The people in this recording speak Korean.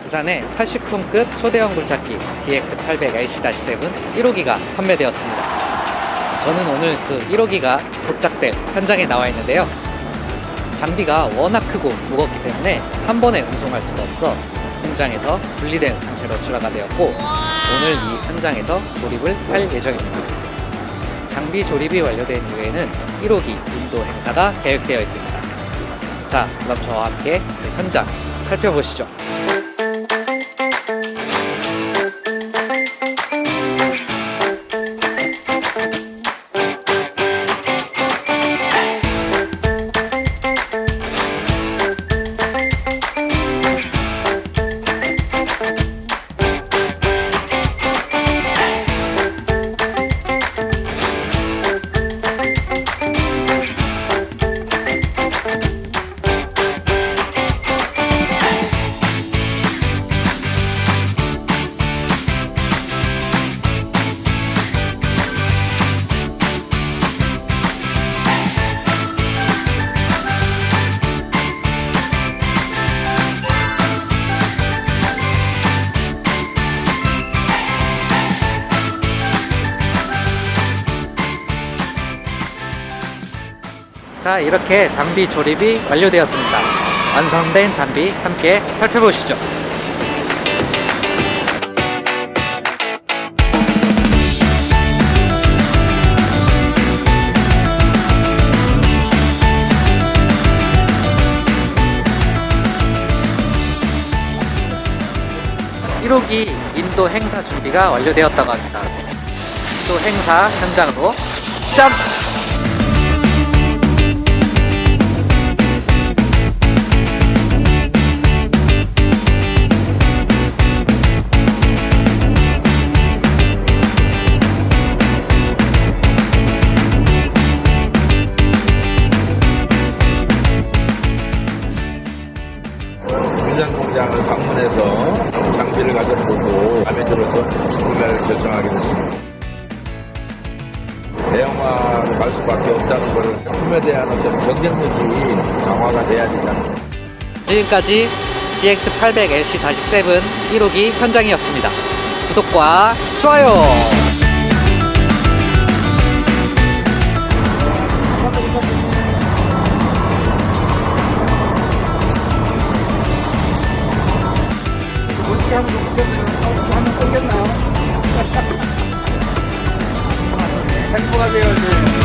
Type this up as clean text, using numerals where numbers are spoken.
부산에 80톤급 초대형 굴착기 DX800LC-7 1호기가 판매되었습니다. 저는 오늘 그 1호기가 도착된 현장에 나와 있는데요. 장비가 워낙 크고 무겁기 때문에 한 번에 운송할 수가 없어 공장에서 분리된 상태로 출하가 되었고, 오늘 이 현장에서 조립을 할 예정입니다. 장비 조립이 완료된 이후에는 1호기 인도 행사가 계획되어 있습니다. 자, 그럼 저와 함께 그 현장 살펴보시죠. 자, 이렇게 장비 조립이 완료되었습니다. 완성된 장비 함께 살펴보시죠. (1호기) 인도 행사 준비가 완료되었다고 합니다. 또 행사 현장으로 짠! 현장 공장을 방문해서 장비를 가져보고 마음에 들어서 구매를 결정하게 됐습니다. 대형화로 갈 수밖에 없다는 것을 품에 대한 어떤 경쟁력이 강화가 돼야 된다. 지금까지 DX800LC-7 1호기 현장이었습니다. 구독과 좋아요! 행복하세요.